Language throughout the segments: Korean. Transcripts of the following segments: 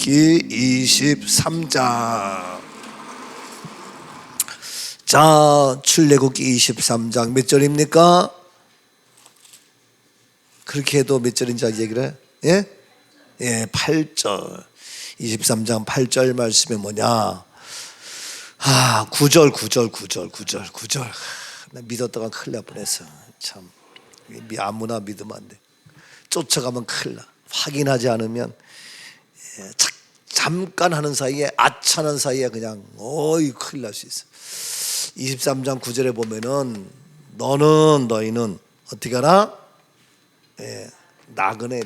출애굽기 23장. 자, 출애굽기 23장 몇 절입니까? 그렇게 해도 몇 절인지 얘기를 해? 예, 8절. 23장 8절 말씀이 뭐냐? 9절. 나 믿었다가 큰일 날 뻔했어. 참, 아무나 믿으면 안 돼. 쫓아가면 큰일 나. 확인하지 않으면 잠깐 하는 사이에 아차하는 사이에 그냥 큰일 날 수 있어. 23장 9절에 보면은 너희는 어떻게 하나? 나그네.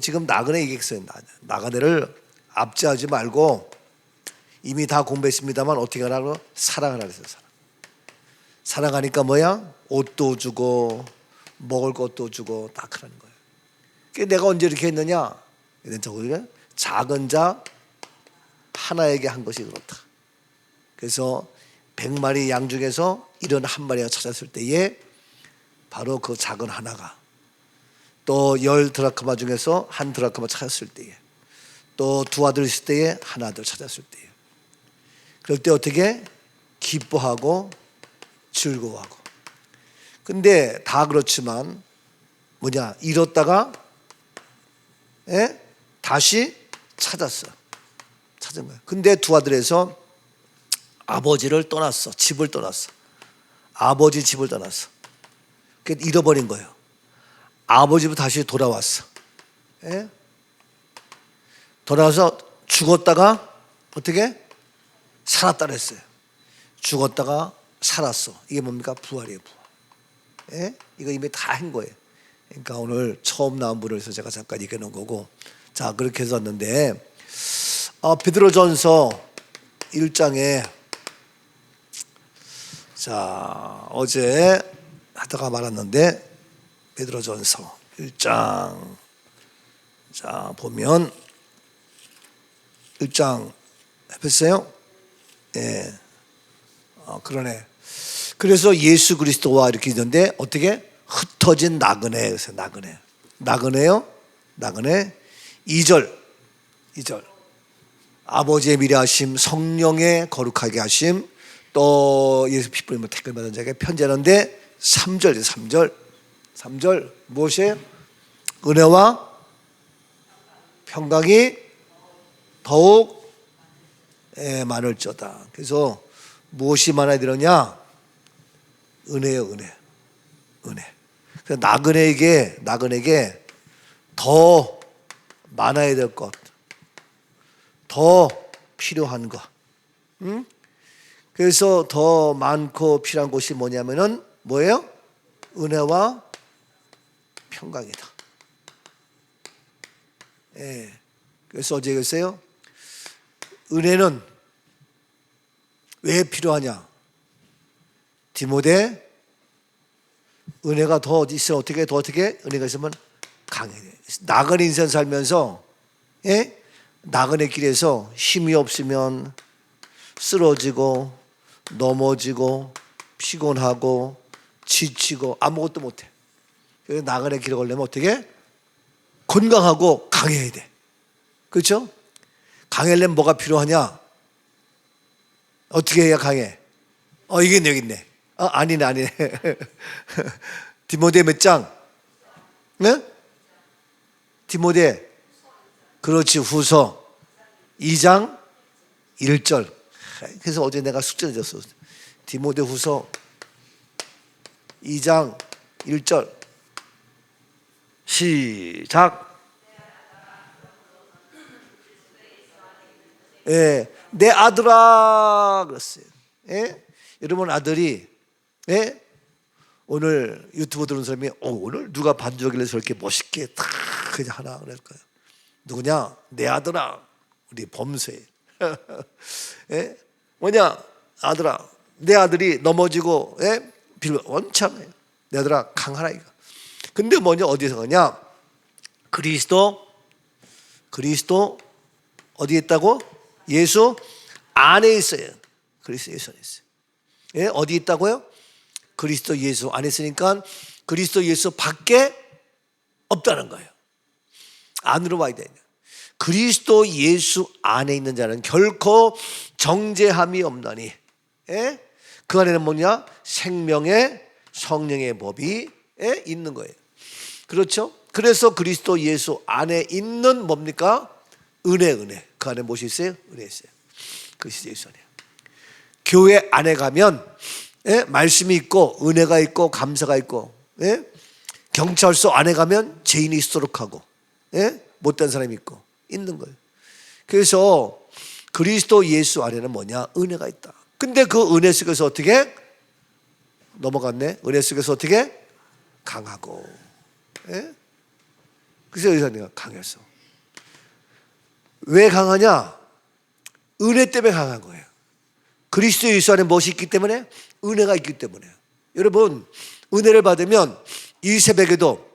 지금 나그네 얘기했어요. 나그네를 압제하지 말고 이미 다 공부했습니다만 어떻게 하라고? 사랑하라 그랬어요. 사랑하니까 뭐야? 옷도 주고 먹을 것도 주고 다 그러는 거예요. 내가 언제 이렇게 했느냐? 작은 자 하나에게 한 것이 그렇다. 그래서 100마리 양 중에서 이런 한 마리가 찾았을 때에 바로 그 작은 하나가, 또 10 드라크마 중에서 한 드라크마 찾았을 때에, 또 2 아들 있을 때에 한 아들 찾았을 때에, 그럴 때 어떻게 기뻐하고 즐거워하고. 근데 다 그렇지만 잃었다가 다시 찾은 거야. 근데 2 아들에서 아버지를 떠났어. 집을 떠났어. 아버지 집을 떠났어. 잃어버린 거예요. 아버지로 다시 돌아왔어. 돌아와서 죽었다가 어떻게? 살았다 그랬어요. 죽었다가 살았어. 이게 뭡니까? 부활이에요, 부활. 이거 이미 다 한 거예요. 그러니까 오늘 처음 나온 분을 해서 제가 잠깐 얘기해 놓은 거고. 자, 그렇게 해서 왔는데, 베드로전서 1장에, 자, 어제 하다가 말았는데, 베드로전서 1장. 자, 보면, 1장 해봤어요? 그러네. 그래서 예수 그리스도와 이렇게 있는데, 어떻게? 흩어진 나그네. 그래서 나그네요? 나그네. 2절. 아버지의 미래하심, 성령의 거룩하게 하심, 또 예수 피 뿌리며 택을 받은 자에게 편지하는데 3절 무엇이에요? 은혜와 평강이 더욱 많을지어다. 그래서 무엇이 많아야 되느냐? 은혜요, 은혜. 그래서 나그네에게 더 많아야 될 것, 더 필요한 것. 그래서 더 많고 필요한 것이 뭐냐면은 뭐예요? 은혜와 평강이다. 그래서 어제 얘기했어요. 은혜는 왜 필요하냐? 디모데, 은혜가 더 있으면 어떻게 은혜가 있으면 강해야 돼. 나그네 인생 살면서 나그네 길에서 힘이 없으면 쓰러지고 넘어지고 피곤하고 지치고 아무것도 못해. 그래서 나그네 길에 걸려면 어떻게? 건강하고 강해야 돼. 그렇죠? 강하려면 뭐가 필요하냐? 어떻게 해야 강해? 여기 있네. 아니네. 디모데 몇 장? 디모데, 그렇지, 후서 2장 1절. 그래서 어제 내가 숙제를 줬어. 디모데 후서 2장 1절. 시작. 내 아들아 그랬어요. 여러분 아들이 오늘 유튜브 들은 사람이 오늘 누가 반주하길래 저렇게 멋있게 다 그냥 하나 그럴 거예요. 누구냐? 내 아들아, 우리 범세. 뭐냐? 아들아, 내 아들이 넘어지고 원참해. 내 아들아 강하라 이거. 근데 어디서 가냐? 그리스도 어디에 있다고? 예수 안에 있어요. 그리스도 예수 안에 있어요. 어디 있다고요? 그리스도 예수 안에 있으니까 그리스도 예수 밖에 없다는 거예요. 안으로 와야 돼요. 그리스도 예수 안에 있는 자는 결코 정죄함이 없나니. 예? 그 안에는 뭐냐? 생명의 성령의 법이 있는 거예요. 그렇죠? 그래서 그리스도 예수 안에 있는 뭡니까? 은혜. 그 안에 무엇이 있어요? 은혜 있어요. 그리스도 예수 안에. 교회 안에 가면 말씀이 있고 은혜가 있고 감사가 있고, 경찰서 안에 가면 죄인이 있도록 하고, 못된 사람이 있고 있는 거예요. 그래서 그리스도 예수 안에는 뭐냐? 은혜가 있다. 근데 그 은혜 속에서 어떻게 넘어갔네? 은혜 속에서 어떻게 강하고, 그래서 의사님이 강해서. 왜 강하냐? 은혜 때문에 강한 거예요. 그리스도 예수 안에 무엇이 있기 때문에? 은혜가 있기 때문에. 여러분, 은혜를 받으면 이 새벽에도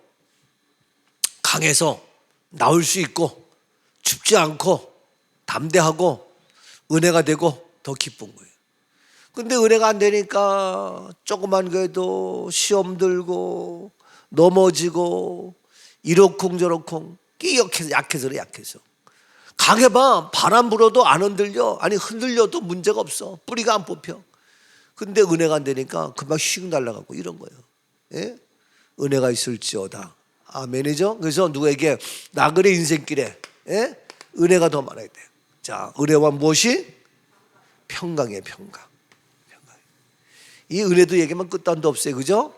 강해서 나올 수 있고 춥지 않고 담대하고 은혜가 되고 더 기쁜 거예요. 근데 은혜가 안 되니까 조그만 거에도 시험 들고 넘어지고 이러쿵저러쿵 약해서 그래. 강해봐. 바람 불어도 안 흔들려. 아니 흔들려도 문제가 없어. 뿌리가 안 뽑혀. 근데 은혜가 안 되니까 금방 휙 날아가고 이런 거예요. 은혜가 있을지어다. 아멘이죠. 그래서 누구에게 나그네 인생길에 은혜가 더 많아야 돼요. 자, 은혜와 무엇이? 평강이에요. 평강. 이 은혜도 얘기하면 끝단도 없어요. 그죠?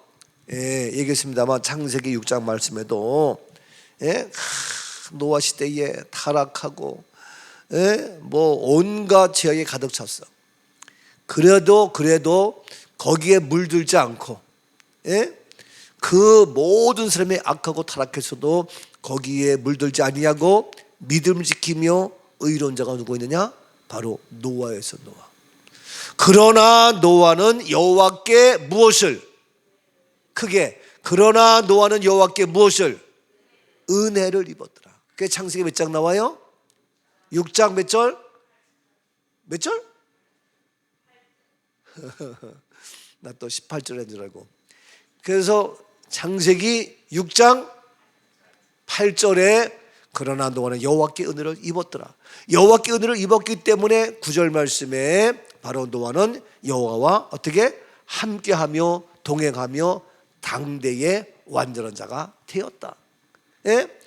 얘기했습니다만 창세기 6장 말씀에도 노아 시대에 타락하고 뭐 온갖 죄악이 가득 찼어. 그래도 거기에 물들지 않고 그 모든 사람이 악하고 타락했어도 거기에 물들지 아니하고 믿음을 지키며 의로운 자가 누구 있느냐? 바로 노아였어. 노아. 그러나 노아는 여호와께 무엇을? 크게. 그러나 노아는 여호와께 무엇을? 은혜를 입었더라. 그게 창세기 몇 장 나와요? 6장 몇 절? 몇 절? 나 또 18절인 줄 알고. 그래서 창세기 6장 8절에 그러나 노아는 여호와께 은혜를 입었더라. 여호와께 은혜를 입었기 때문에 9절 말씀에 바로 노아는 여호와와 어떻게 함께하며 동행하며 당대의 완전한 자가 되었다.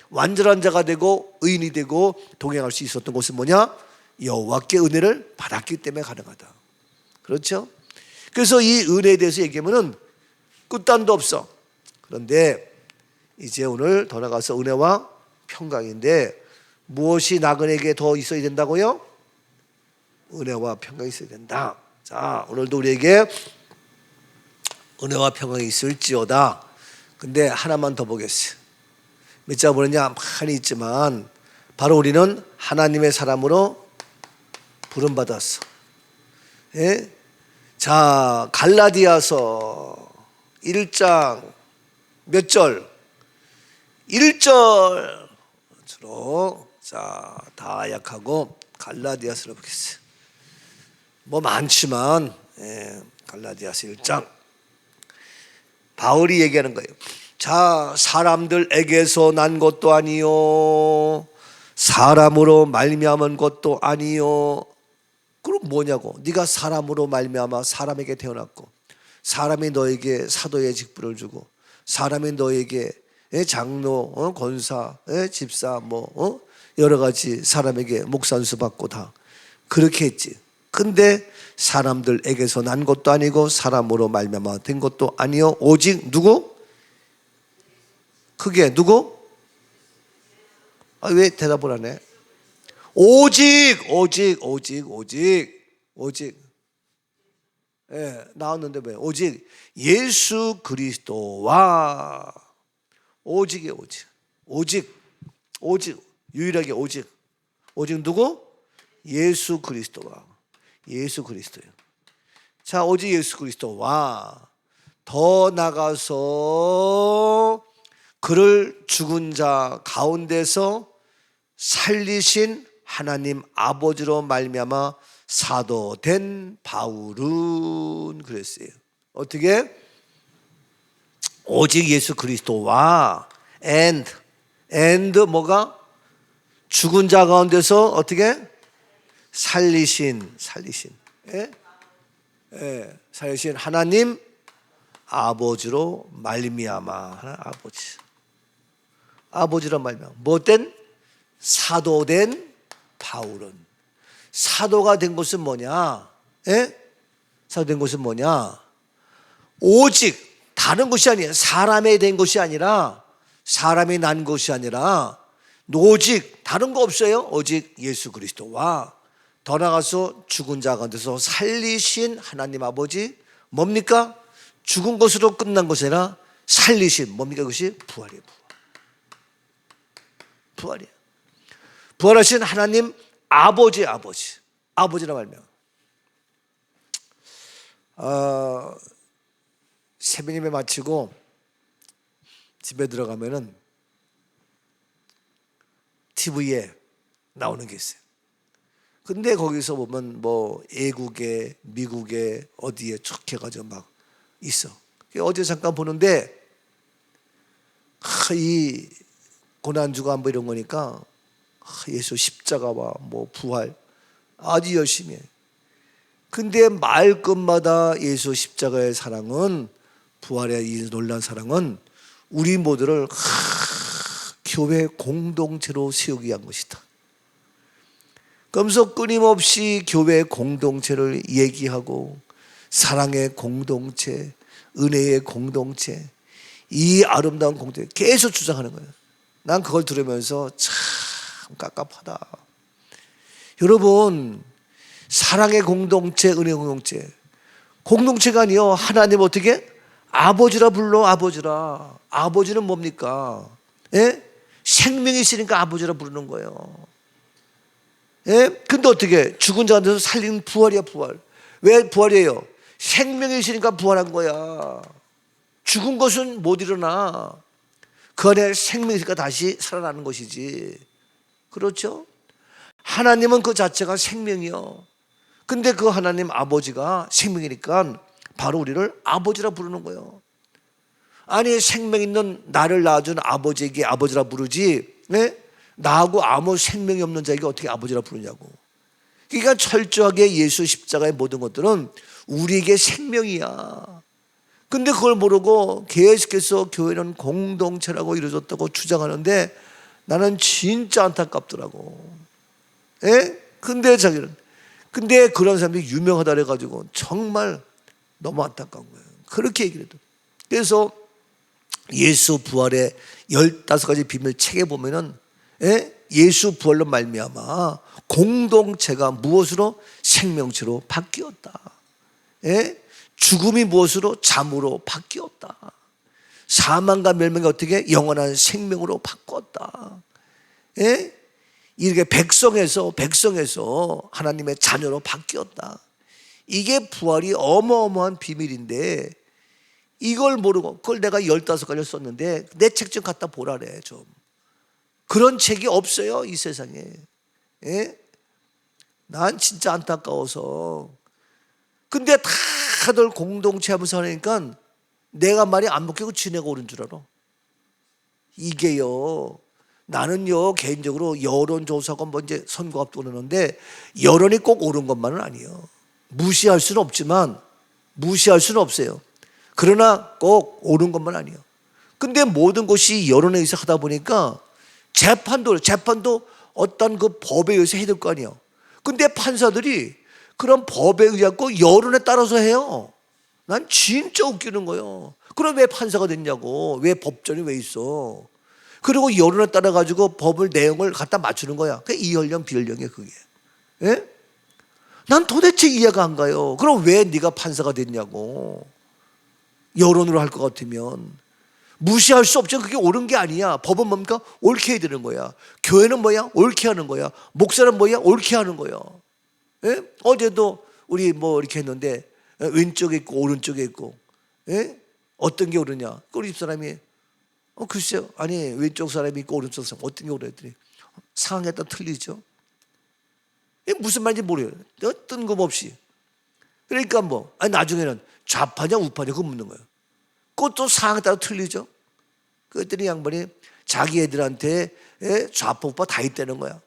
완전한 자가 되고 의인이 되고 동행할 수 있었던 것은 뭐냐? 여호와께 은혜를 받았기 때문에 가능하다. 그렇죠? 그래서 이 은혜에 대해서 얘기하면은 끝단도 없어. 그런데 이제 오늘 더 나가서 은혜와 평강인데 무엇이 나그네에게 더 있어야 된다고요? 은혜와 평강이 있어야 된다. 자, 오늘도 우리에게 은혜와 평강이 있을지어다. 근데 하나만 더 보겠어요. 몇 장 보느냐? 많이 있지만 바로 우리는 하나님의 사람으로 부름받았어. 자, 갈라디아서 1장 몇 절? 1절 주로. 자, 다 약하고 갈라디아서로 보겠어요. 뭐 많지만 갈라디아서 1장 바울이 얘기하는 거예요. 자, 사람들에게서 난 것도 아니요 사람으로 말미암은 것도 아니요. 그럼 뭐냐고. 네가 사람으로 말미암아 사람에게 태어났고 사람이 너에게 사도의 직분을 주고 사람이 너에게 장로, 권사, 집사 뭐 여러 가지 사람에게 목산수 받고 다 그렇게 했지. 근데 사람들에게서 난 것도 아니고 사람으로 말미암아 된 것도 아니요 오직 누구? 크게 누구? 왜 대답을 안 해? 오직 나왔는데 왜? 오직 예수 그리스도와 오직이에요. 오직 유일하게 오직 누구? 예수 그리스도와 예수 그리스도예요. 자, 오직 예수 그리스도와 더 나가서 그를 죽은 자 가운데서 살리신 하나님 아버지로 말미암아 사도된 바울은 그랬어요. 어떻게? 오직 예수 그리스도와 and 뭐가? 죽은 자 가운데서 어떻게? 살리신. 예? 예, 살리신 하나님 아버지로 말미암아. 하나 아버지로 말미암아. 못된 사도된 바울은. 사도가 된 것은 뭐냐? 예? 사도된 것은 뭐냐? 오직 다른 것이 아니에요. 사람이 된 것이 아니라, 사람이 난 것이 아니라 오직 다른 거 없어요. 오직 예수 그리스도와 더 나아가서 죽은 자 가운데서 살리신 하나님 아버지. 뭡니까? 죽은 것으로 끝난 것이 아니라 살리신. 뭡니까? 그것이 부활이에요. 부활이에요. 부활하신 하나님 아버지의 아버지. 아버지라 말면 새벽 예배 마치고 집에 들어가면은 TV에 나오는 게 있어요. 근데 거기서 보면 뭐 애국에 미국에 어디에 척 해가지고 막 있어. 어제 잠깐 보는데 이 고난주가 뭐 이런 거니까 예수 십자가와 뭐 부활 아주 열심히 해. 근데 말끝마다 예수 십자가의 사랑은, 부활의 이 놀라운 사랑은 우리 모두를 교회 공동체로 세우기 위한 것이다. 그러면서 끊임없이 교회 공동체를 얘기하고 사랑의 공동체, 은혜의 공동체, 이 아름다운 공동체 계속 주장하는 거예요. 난 그걸 들으면서 참 깝깝하다. 여러분, 사랑의 공동체, 은혜의 공동체, 공동체가 아니요, 하나님 어떻게? 아버지라 불러. 아버지라. 아버지는 뭡니까? 예? 생명이 있으니까 아버지라 부르는 거예요. 예? 근데 어떻게? 죽은 자한테서 살린 부활이야, 부활. 왜 부활이에요? 생명이 있으니까 부활한 거야. 죽은 것은 못 일어나. 그 안에 생명이 있으니까 다시 살아나는 것이지. 그렇죠? 하나님은 그 자체가 생명이요. 근데 그 하나님 아버지가 생명이니까 바로 우리를 아버지라 부르는 거예요. 아니, 생명 있는 나를 낳아준 아버지에게 아버지라 부르지, 네? 나하고 아무 생명이 없는 자에게 어떻게 아버지라 부르냐고. 그러니까 철저하게 예수 십자가의 모든 것들은 우리에게 생명이야. 근데 그걸 모르고 계속해서 교회는 공동체라고 이루어졌다고 주장하는데 나는 진짜 안타깝더라고. 예? 근데 그런 사람들이 유명하다 그래가지고 정말 너무 안타까운 거예요. 그렇게 얘기를 해도. 그래서 예수 부활의 15가지 비밀 책에 보면은, 예? 예수 부활로 말미암아 공동체가 무엇으로? 생명체로 바뀌었다. 예? 죽음이 무엇으로? 잠으로 바뀌었다. 사망과 멸망이 어떻게? 영원한 생명으로 바꿨다. 예? 이렇게 백성에서 하나님의 자녀로 바뀌었다. 이게 부활이 어마어마한 비밀인데 이걸 모르고, 그걸 내가 15가지를 썼는데 내 책 좀 갖다 보라래. 좀 그런 책이 없어요, 이 세상에. 예? 난 진짜 안타까워서. 근데 다들 공동체 하면서 하니까 내가 말이 안 먹히고 지네가 옳은 줄 알아. 이게요, 나는요 개인적으로 여론조사가 뭐 이제 선거 앞두고 그러는데 여론이 꼭 옳은 것만은 아니에요. 무시할 수는 없지만, 무시할 수는 없어요. 그러나 꼭 옳은 것만 아니에요. 근데 모든 것이 여론에 의해서 하다 보니까 재판도 어떤 그 법에 의해서 해야 될 거 아니에요. 근데 판사들이 그런 법에 의하고 여론에 따라서 해요. 난 진짜 웃기는 거예요. 그럼 왜 판사가 됐냐고. 왜 법전이 왜 있어. 그리고 여론에 따라 가지고 법을 내용을 갖다 맞추는 거야. 그게 이연령 비연령이에요, 그게. 예? 난 도대체 이해가 안 가요. 그럼 왜 네가 판사가 됐냐고. 여론으로 할 것 같으면. 무시할 수 없죠. 그게 옳은 게 아니야. 법은 뭡니까? 옳게 해야 되는 거야. 교회는 뭐야? 옳게 하는 거야. 목사는 뭐야? 옳게 하는 거야. 예? 어제도 우리 뭐 이렇게 했는데 왼쪽에 있고 오른쪽에 있고, 예? 어떤 게 옳으냐? 우리 집사람이 글쎄요, 아니 왼쪽 사람이 있고 오른쪽 사람 어떤 게 옳아 했더니 상황에 따라 틀리죠. 무슨 말인지 모르요. 뜬금없이. 그러니까 뭐 나중에는 좌파냐 우파냐 그거 묻는 거예요. 그것도 상황에 따라 틀리죠. 그랬더니 양반이 자기 애들한테 좌폭파 다 있다는 거야.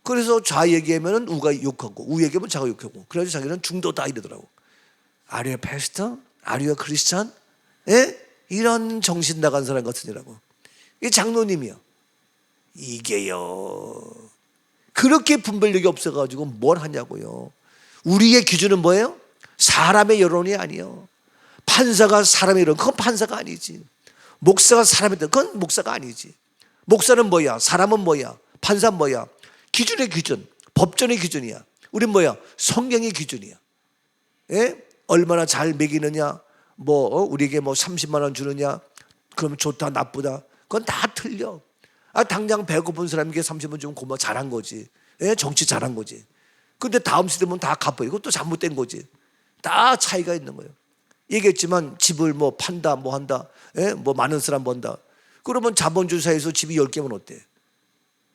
그래서 좌 얘기하면 우가 욕하고 우 얘기하면 좌가 욕하고 그래서 자기는 중도다 이러더라고. Are you a pastor? Are you a Christian? 이런 정신 나간 사람 같으니라고. 이게 장로님이야. 이게요. 그렇게 분별력이 없어가지고 뭘 하냐고요. 우리의 기준은 뭐예요? 사람의 여론이 아니에요. 판사가 사람의 여론, 그건 판사가 아니지. 목사가 사람의 여론, 그건 목사가 아니지. 목사는 뭐야? 사람은 뭐야? 판사는 뭐야? 기준의 기준, 법전의 기준이야. 우린 뭐야? 성경의 기준이야. 얼마나 잘 먹이느냐, 우리에게 30만 원 주느냐, 그러면 좋다, 나쁘다. 그건 다 틀려. 당장 배고픈 사람에게 30원 주면 고마워, 잘한 거지. 정치 잘한 거지. 근데 다음 시대면 다 갚아요. 이것도 잘못된 거지. 다 차이가 있는 거예요. 얘기했지만 집을 판다, 한다, 많은 사람 번다. 그러면 자본주의 사회에서 집이 10개면 어때?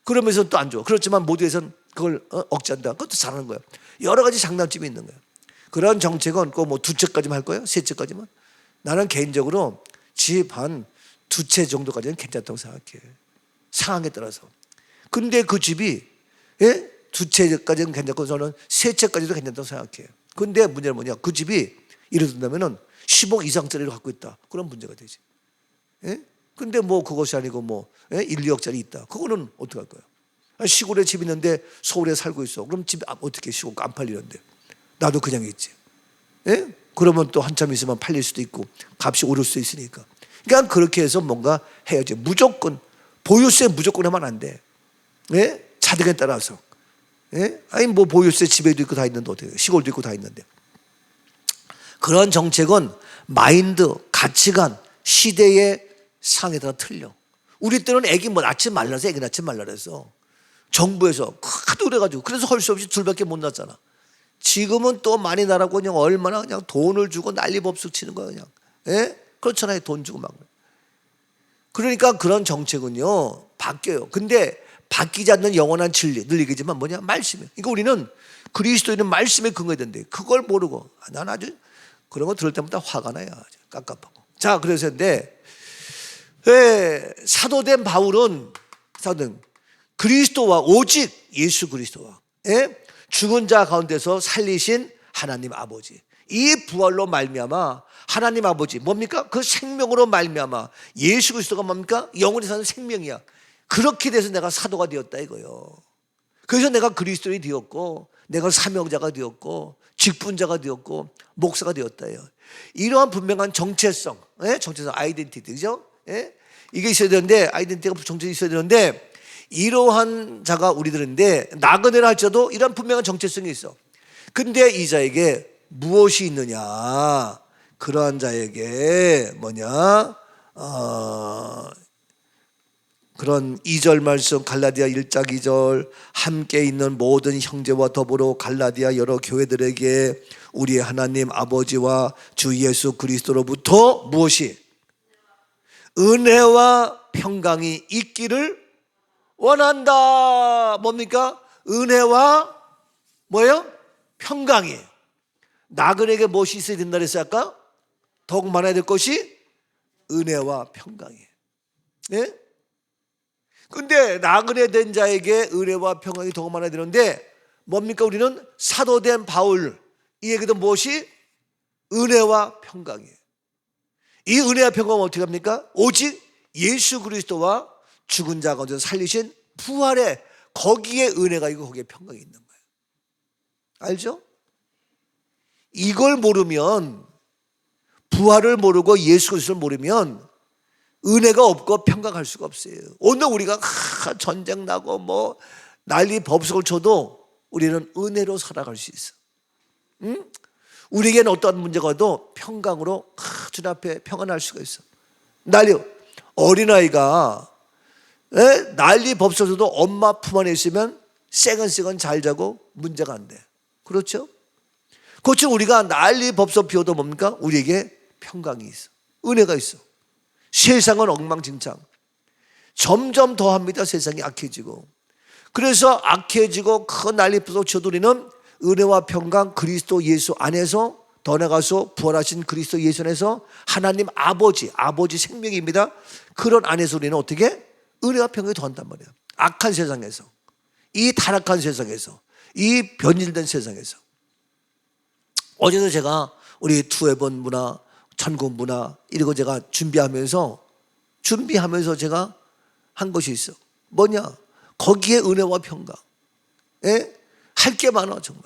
그러면서 또 안 줘. 그렇지만 모두에서는 그걸 억제한다. 그것도 잘하는 거예요. 여러 가지 장단점이 있는 거예요. 그런 정책은 꼭 두 채까지만 할 거예요? 세 채까지만? 나는 개인적으로 집 한 두 채 정도까지는 괜찮다고 생각해. 상황에 따라서. 근데 그 집이 두 채까지는 괜찮고 저는 세 채까지도 괜찮다고 생각해요. 근데 문제는 뭐냐? 그 집이 예를 든다면은 10억 이상짜리를 갖고 있다. 그런 문제가 되지. 근데 그것이 아니고 1, 2억짜리 있다. 그거는 어떻게 할 거야? 시골에 집 있는데 서울에 살고 있어. 그럼 집 어떻게 시골 안 팔리는데? 나도 그냥 있지. 그러면 또 한참 있으면 팔릴 수도 있고 값이 오를 수도 있으니까. 그러니까 그렇게 해서 뭔가 해야지. 무조건 보유세 무조건 하면 안 돼. 차등에 따라서. 아니 보유세 집에도 있고 다 있는데 어떻게 해? 시골도 있고 다 있는데. 그런 정책은 마인드, 가치관, 시대의 상에 따라 틀려. 우리 때는 애기 낳지 말라서 애기 낳지 말라 그래서 정부에서 하도 그래가지고 그래서 할 수 없이 둘밖에 못 낳잖아. 지금은 또 많이 나라고 그냥 얼마나 그냥 돈을 주고 난리법석 치는 거야 그냥. 그렇잖아요. 돈 주고 막. 그러니까 그런 정책은요 바뀌어요. 근데 바뀌지 않는 영원한 진리 늘 얘기지만 뭐냐? 말씀이에요. 그러니까 우리는 그리스도인은 말씀에 근거해야 된대. 그걸 모르고 난 아주 그런 거 들을 때마다 화가 나요. 깝깝하고. 자 그래서 근데 사도된 바울은 그리스도와 오직 예수 그리스도와 죽은 자 가운데서 살리신 하나님 아버지 이 부활로 말미암아 하나님 아버지 뭡니까? 그 생명으로 말미암아 예수 그리스도가 뭡니까? 영원히 사는 생명이야. 그렇게 돼서 내가 사도가 되었다 이거요. 그래서 내가 그리스도인이 되었고 내가 사명자가 되었고 직분자가 되었고 목사가 되었다요. 이러한 분명한 정체성, 정체성 아이덴티티, 그죠? 이게 있어야 되는데 아이덴티티가 정체성이 있어야 되는데 이러한 자가 우리들인데 나그네를 할지라도 이런 분명한 정체성이 있어. 근데 이 자에게 무엇이 있느냐? 그러한 자에게 뭐냐? 그런 2절 말씀 갈라디아 1장 2절 함께 있는 모든 형제와 더불어 갈라디아 여러 교회들에게 우리의 하나님 아버지와 주 예수 그리스도로부터 무엇이? 은혜와 평강이 있기를 원한다. 뭡니까? 은혜와 뭐예요? 평강이. 나그네에게 무엇이 있어야 된다 그랬어요 아까? 더욱 많아야 될 것이 은혜와 평강이에요. 네? 근데 나그네 된 자에게 은혜와 평강이 더욱 많아야 되는데 뭡니까? 우리는 사도된 바울 이 얘기도 무엇이? 은혜와 평강이에요. 이 은혜와 평강은 어떻게 합니까? 오직 예수 그리스도와 죽은 자 가운데서 살리신 부활의 거기에 은혜가 있고 거기에 평강이 있는 거예요. 알죠? 이걸 모르면 부활을 모르고 예수 그리스도를 모르면 은혜가 없고 평강할 수가 없어요. 오늘 우리가 전쟁 나고 난리 법석을 쳐도 우리는 은혜로 살아갈 수 있어. 응? 우리에게는 어떠한 문제가 와도 평강으로 주님 앞에 평안할 수가 있어. 어린아이가 난리 법석에서도 엄마 품 안에 있으면 새근새근 잘 자고 문제가 안 돼. 그렇죠? 그렇죠. 우리가 난리 법석 피워도 뭡니까? 우리에게 평강이 있어. 은혜가 있어. 세상은 엉망진창. 점점 더합니다. 세상이 악해지고. 그래서 악해지고 큰 난리 법석 쳐도 우리는 은혜와 평강 그리스도 예수 안에서 더 나가서 부활하신 그리스도 예수 안에서 하나님 아버지 생명입니다. 그런 안에서 우리는 어떻게? 은혜와 평강이 더한단 말이에요. 악한 세상에서, 이 타락한 세상에서, 이 변질된 세상에서. 어제도 제가 우리 투애번 문화, 천국 문화 이런 제가 준비하면서 제가 한 것이 있어. 뭐냐? 거기에 은혜와 평강. 예? 할 게 많아 정말.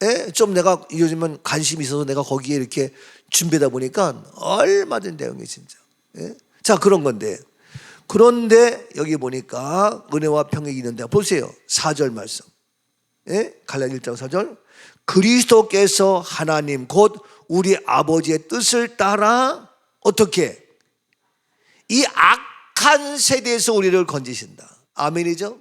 예? 좀 내가 요즘은 관심이 있어서 내가 거기에 이렇게 준비하다 보니까 얼마든 내용이 진짜. 예? 자, 그런 건데. 그런데 여기 보니까 은혜와 평강이 있는데 보세요. 4절 말씀. 예? 갈라디아 1장 4절. 그리스도께서 하나님 곧 우리 아버지의 뜻을 따라 어떻게? 이 악한 세대에서 우리를 건지신다. 아멘이죠?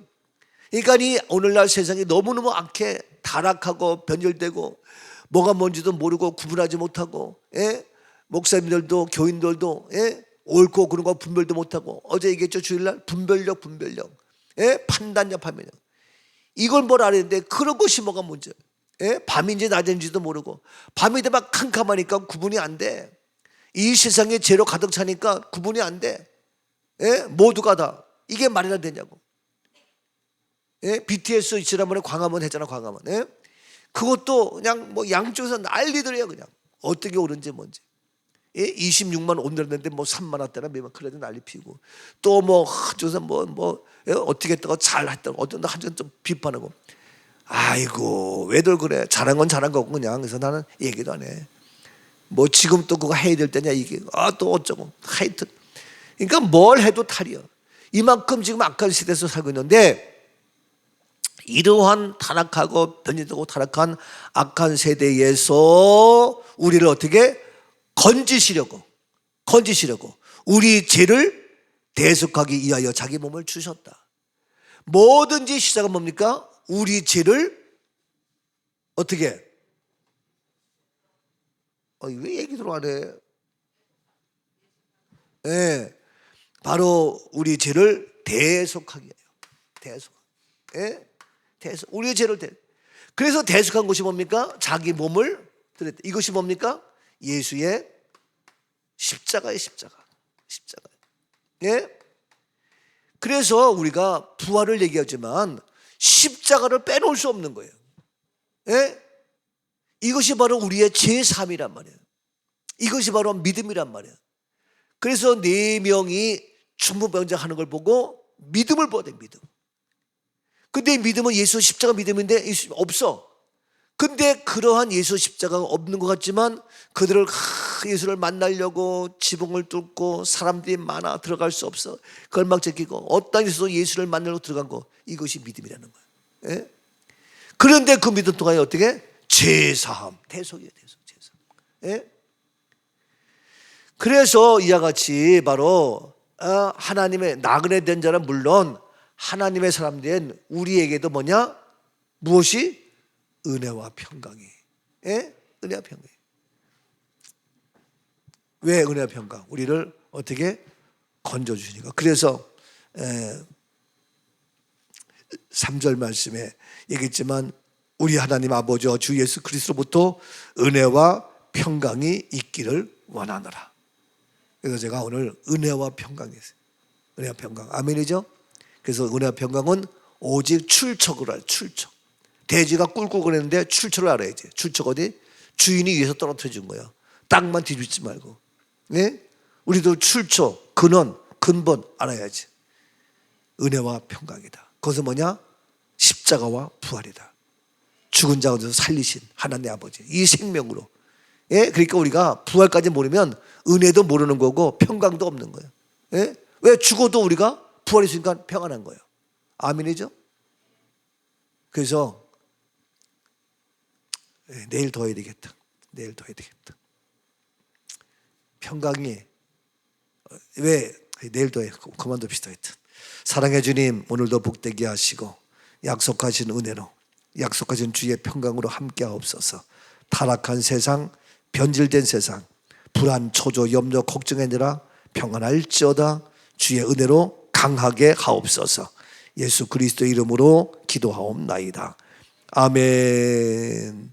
그러니까 이 오늘날 세상이 너무너무 악해. 타락하고 변절되고 뭐가 뭔지도 모르고 구분하지 못하고, 예? 목사님들도 교인들도, 예? 옳고 그런 거 분별도 못하고, 어제 얘기했죠 주일날 분별력, 예? 판단력. 이걸 뭘 알았는데 그런 것이 뭐가 문제야. 예? 밤인지 낮인지도 모르고 밤이 되면 캄캄하니까 구분이 안 돼. 이 세상에 죄로 가득 차니까 구분이 안 돼. 예? 모두가 다 이게 말이나 되냐고. 예? BTS 지난번에 광화문 했잖아. 광화문. 예? 그것도 그냥 뭐 양쪽에서 난리들이야. 그냥 어떻게 옳은지 뭔지. 예? 26만 원 내렸는데 뭐 3만 원대나 몇만 그래도 난리 피고, 또 뭐 한쪽에서 예? 어떻게 했다가 잘 했다가 어떤 한쪽은 좀 비판하고. 아이고 왜들 그래. 잘한 건 잘한 거고 그냥. 그래서 나는 얘기도 안 해. 뭐 지금 또 그거 해야 될 때냐 이게. 또 어쩌고 하여튼. 그러니까 뭘 해도 탈이야. 이만큼 지금 악한 시대에서 살고 있는데, 이러한 타락하고 변질되고 타락한 악한 세대에서 우리를 어떻게 건지시려고 우리 죄를 대속하기 위하여 자기 몸을 주셨다. 뭐든지 시작은 뭡니까? 우리 죄를 어떻게? 왜 얘기들 안 해? 예, 바로 우리 죄를 대속하기 위하여. 예? 우리의 죄를 그래서 대속한 것이 뭡니까? 자기 몸을 드렸다. 이것이 뭡니까? 예수의 십자가예요. 십자가. 예? 그래서 우리가 부활을 얘기하지만 십자가를 빼놓을 수 없는 거예요. 예? 이것이 바로 우리의 제3이란 말이에요. 이것이 바로 믿음이란 말이에요. 그래서 4명이 중보병자하는 걸 보고 믿음을 보아야 돼. 믿음. 근데 믿음은 예수 십자가 믿음인데 없어. 근데 그러한 예수 십자가가 없는 것 같지만 그들을 예수를 만나려고 지붕을 뚫고 사람들이 많아 들어갈 수 없어. 걸막 제끼고 어떤 데서 예수를 만나려고 들어간 거, 이것이 믿음이라는 거야. 예? 그런데 그 믿음 동안에 어떻게? 죄사함, 대속이에요. 죄사함. 예? 그래서 이와 같이 바로 하나님의 나그네 된 자는 물론 하나님의 사람 된 우리에게도 뭐냐? 무엇이? 은혜와 평강이. 예? 은혜와 평강이. 왜 은혜와 평강? 우리를 어떻게 건져주시니까. 그래서 3절 말씀에 얘기했지만 우리 하나님 아버지와 주 예수 그리스도로부터 은혜와 평강이 있기를 원하노라. 그래서 제가 오늘 은혜와 평강이 있어요. 은혜와 평강. 아멘이죠? 그래서 은혜와 평강은 오직 출처를 알아요. 출처. 돼지가 꿀꿀거리는데 출처를 알아야지. 출처가 어디? 주인이 위에서 떨어뜨려 준 거야. 땅만 뒤집지 말고. 네? 우리도 출처, 근본 알아야지. 은혜와 평강이다. 그것은 뭐냐? 십자가와 부활이다. 죽은 자 가운데서 살리신 하나님 아버지, 이 생명으로. 예? 그러니까 우리가 부활까지 모르면 은혜도 모르는 거고 평강도 없는 거예요. 예? 왜? 죽어도 우리가 부활했으니까 평안한 거예요. 아멘이죠? 그래서 내일 더 해야 되겠다. 평강이 왜? 내일 더 해. 그만둡시다. 하여튼 사랑해 주님, 오늘도 복되게 하시고 약속하신 은혜로, 약속하신 주의 평강으로 함께 하옵소서. 타락한 세상, 변질된 세상, 불안, 초조, 염려, 걱정이 아니라 평안할지어다 주의 은혜로 강하게 하옵소서. 예수 그리스도의 이름으로 기도하옵나이다. 아멘.